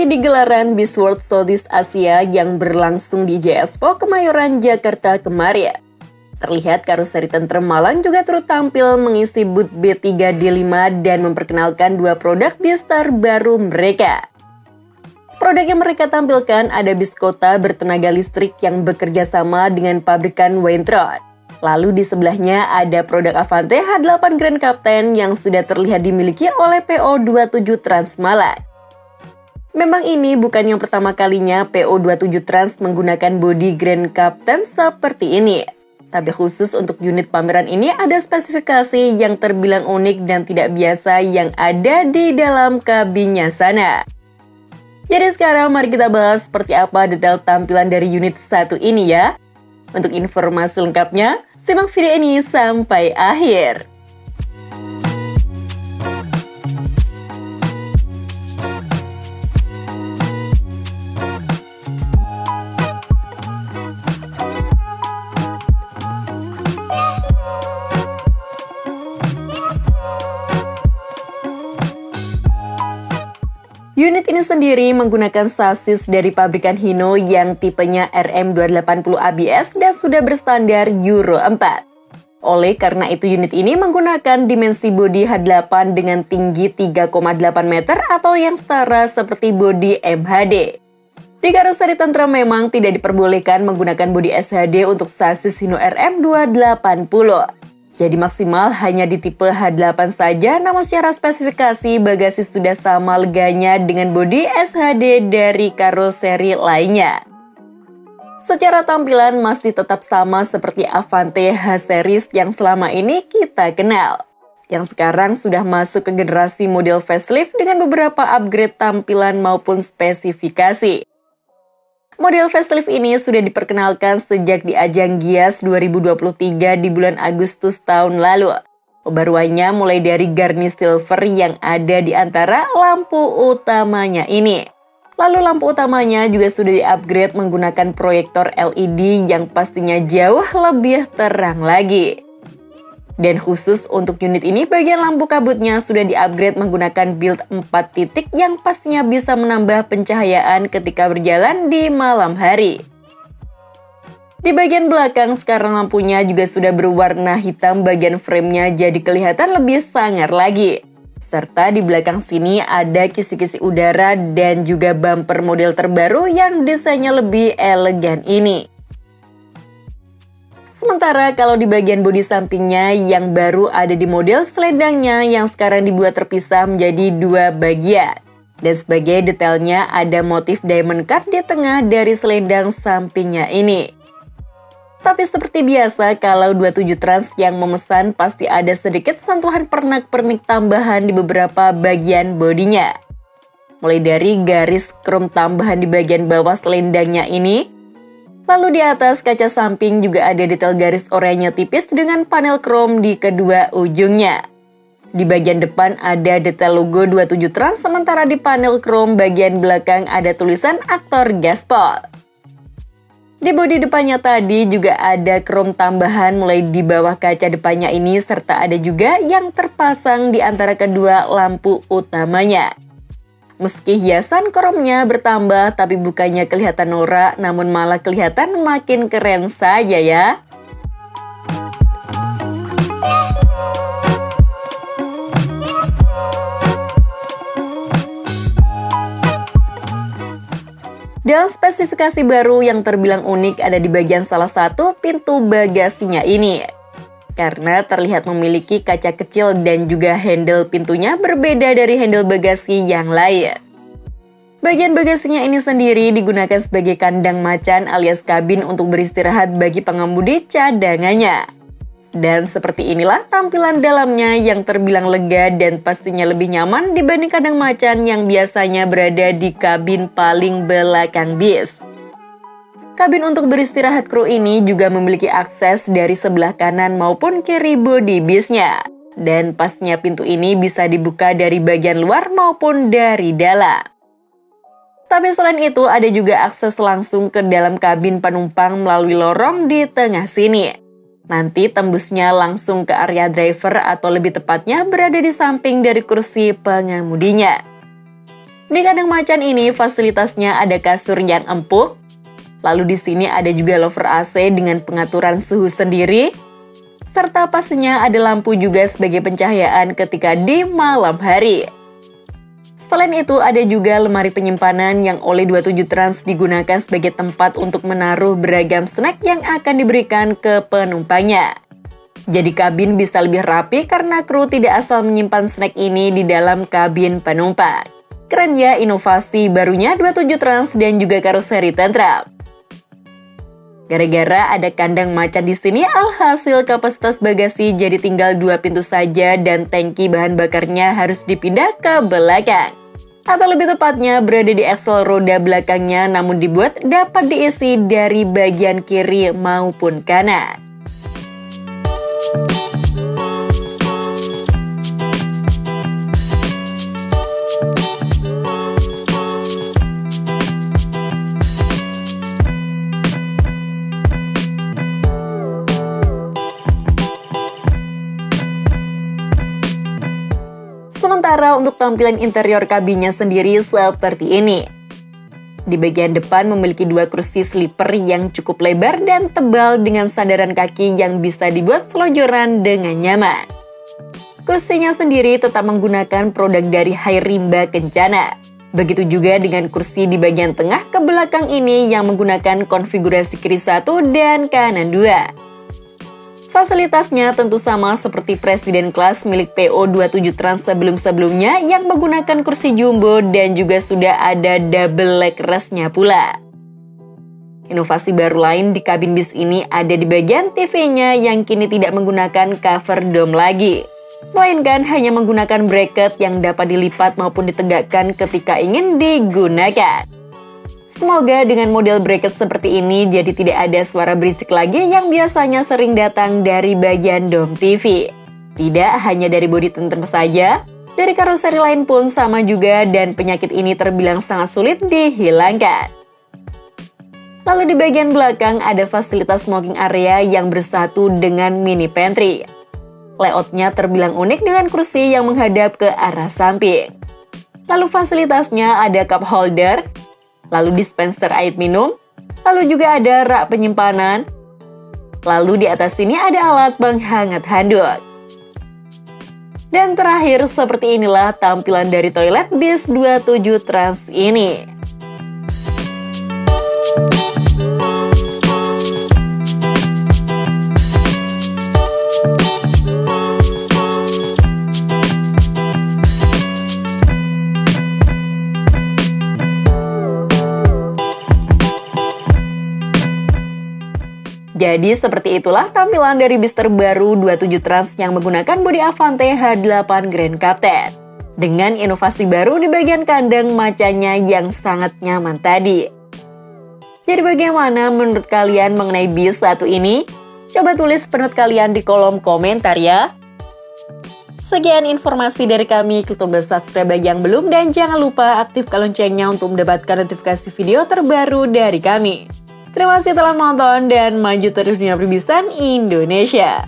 Seperti di gelaran Bis World Southeast Asia yang berlangsung di JXPO Kemayoran, Jakarta kemarin. Terlihat karoseri Tentrem Malang juga turut tampil mengisi booth B3D5 dan memperkenalkan dua produk bis terbaru mereka. Produk yang mereka tampilkan ada bis kota bertenaga listrik yang bekerja sama dengan pabrikan Wintron. Lalu di sebelahnya ada produk Avante H8 Grand Captain yang sudah terlihat dimiliki oleh PO27 Trans Malang. Memang ini bukan yang pertama kalinya PO27 Trans menggunakan bodi Grand Captain seperti ini. Tapi khusus untuk unit pameran ini ada spesifikasi yang terbilang unik dan tidak biasa yang ada di dalam kabinnya sana. Jadi sekarang mari kita bahas seperti apa detail tampilan dari unit satu ini ya. Untuk informasi lengkapnya, simak video ini sampai akhir. Unit ini sendiri menggunakan sasis dari pabrikan Hino yang tipenya RM280 ABS dan sudah berstandar Euro 4. Oleh karena itu unit ini menggunakan dimensi bodi H8 dengan tinggi 3,8 meter atau yang setara seperti bodi MHD. Di karoseri Tentrem memang tidak diperbolehkan menggunakan bodi SHD untuk sasis Hino RM280. Jadi maksimal hanya di tipe H8 saja, namun secara spesifikasi bagasi sudah sama leganya dengan bodi SHD dari karoseri lainnya. Secara tampilan masih tetap sama seperti Avante H-Series yang selama ini kita kenal. Yang sekarang sudah masuk ke generasi model facelift dengan beberapa upgrade tampilan maupun spesifikasi. Model facelift ini sudah diperkenalkan sejak di ajang Gias 2023 di bulan Agustus tahun lalu. Pembaruannya mulai dari garnish silver yang ada di antara lampu utamanya ini. Lalu lampu utamanya juga sudah di-upgrade menggunakan proyektor LED yang pastinya jauh lebih terang lagi. Dan khusus untuk unit ini, bagian lampu kabutnya sudah di-upgrade menggunakan build 4 titik yang pastinya bisa menambah pencahayaan ketika berjalan di malam hari. Di bagian belakang sekarang lampunya juga sudah berwarna hitam, bagian framenya jadi kelihatan lebih sangar lagi. Serta di belakang sini ada kisi-kisi udara dan juga bumper model terbaru yang desainnya lebih elegan ini. Sementara kalau di bagian bodi sampingnya yang baru ada di model selendangnya yang sekarang dibuat terpisah menjadi dua bagian. Dan sebagai detailnya ada motif diamond cut di tengah dari selendang sampingnya ini. Tapi seperti biasa kalau 27 Trans yang memesan pasti ada sedikit sentuhan pernak-pernik tambahan di beberapa bagian bodinya. Mulai dari garis krom tambahan di bagian bawah selendangnya ini. Lalu di atas kaca samping juga ada detail garis oranye tipis dengan panel krom di kedua ujungnya. Di bagian depan ada detail logo 27 Trans, sementara di panel krom bagian belakang ada tulisan aktor gaspol. Di bodi depannya tadi juga ada krom tambahan mulai di bawah kaca depannya ini, serta ada juga yang terpasang di antara kedua lampu utamanya. Meski hiasan kromnya bertambah, tapi bukannya kelihatan norak, namun malah kelihatan makin keren saja ya. Dan spesifikasi baru yang terbilang unik ada di bagian salah satu pintu bagasinya ini. Karena terlihat memiliki kaca kecil dan juga handle pintunya berbeda dari handle bagasi yang lain. Bagian bagasinya ini sendiri digunakan sebagai kandang macan alias kabin untuk beristirahat bagi pengemudi cadangannya. Dan seperti inilah tampilan dalamnya yang terbilang lega dan pastinya lebih nyaman dibanding kandang macan yang biasanya berada di kabin paling belakang bis. Kabin untuk beristirahat kru ini juga memiliki akses dari sebelah kanan maupun kiri bodi bisnya. Dan pastinya pintu ini bisa dibuka dari bagian luar maupun dari dalam. Tapi selain itu ada juga akses langsung ke dalam kabin penumpang melalui lorong di tengah sini. Nanti tembusnya langsung ke area driver atau lebih tepatnya berada di samping dari kursi pengemudinya. Di kandang macan ini fasilitasnya ada kasur yang empuk. Lalu di sini ada juga lover AC dengan pengaturan suhu sendiri. Serta pastinya ada lampu juga sebagai pencahayaan ketika di malam hari. Selain itu ada juga lemari penyimpanan yang oleh 27 Trans digunakan sebagai tempat untuk menaruh beragam snack yang akan diberikan ke penumpangnya. Jadi kabin bisa lebih rapi karena kru tidak asal menyimpan snack ini di dalam kabin penumpang. Keren ya inovasi barunya 27 Trans dan juga karoseri tentram. Gara-gara ada kandang macan di sini, alhasil kapasitas bagasi jadi tinggal 2 pintu saja dan tangki bahan bakarnya harus dipindah ke belakang. Atau lebih tepatnya berada di aksel roda belakangnya namun dibuat dapat diisi dari bagian kiri maupun kanan. Sementara untuk tampilan interior kabinnya sendiri seperti ini. Di bagian depan memiliki 2 kursi sleeper yang cukup lebar dan tebal dengan sandaran kaki yang bisa dibuat selonjoran dengan nyaman. Kursinya sendiri tetap menggunakan produk dari Hyrimba Kencana. Begitu juga dengan kursi di bagian tengah ke belakang ini yang menggunakan konfigurasi kiri 1 dan kanan 2. Fasilitasnya tentu sama seperti Presiden Class milik PO27 Trans sebelum-sebelumnya yang menggunakan kursi jumbo dan juga sudah ada double leg restnya pula. Inovasi baru lain di kabin bis ini ada di bagian TV-nya yang kini tidak menggunakan cover dome lagi, melainkan hanya menggunakan bracket yang dapat dilipat maupun ditegakkan ketika ingin digunakan. Semoga dengan model bracket seperti ini jadi tidak ada suara berisik lagi yang biasanya sering datang dari bagian dom TV. Tidak hanya dari bodi tentram saja, dari karoseri lain pun sama juga dan penyakit ini terbilang sangat sulit dihilangkan. Lalu di bagian belakang ada fasilitas smoking area yang bersatu dengan mini pantry. Layoutnya terbilang unik dengan kursi yang menghadap ke arah samping. Lalu fasilitasnya ada cup holder, lalu dispenser air minum, lalu juga ada rak penyimpanan, lalu di atas sini ada alat penghangat handuk. Dan terakhir seperti inilah tampilan dari toilet bis 27 Trans ini. Jadi seperti itulah tampilan dari bis terbaru 27 Trans yang menggunakan bodi Avante H8 Grand Captain. Dengan inovasi baru di bagian kandang macannya yang sangat nyaman tadi. Jadi bagaimana menurut kalian mengenai bis satu ini? Coba tulis pendapat kalian di kolom komentar ya. Sekian informasi dari kami, klik tombol subscribe bagi yang belum dan jangan lupa aktifkan loncengnya untuk mendapatkan notifikasi video terbaru dari kami. Terima kasih telah menonton dan maju terus dunia perbisan Indonesia.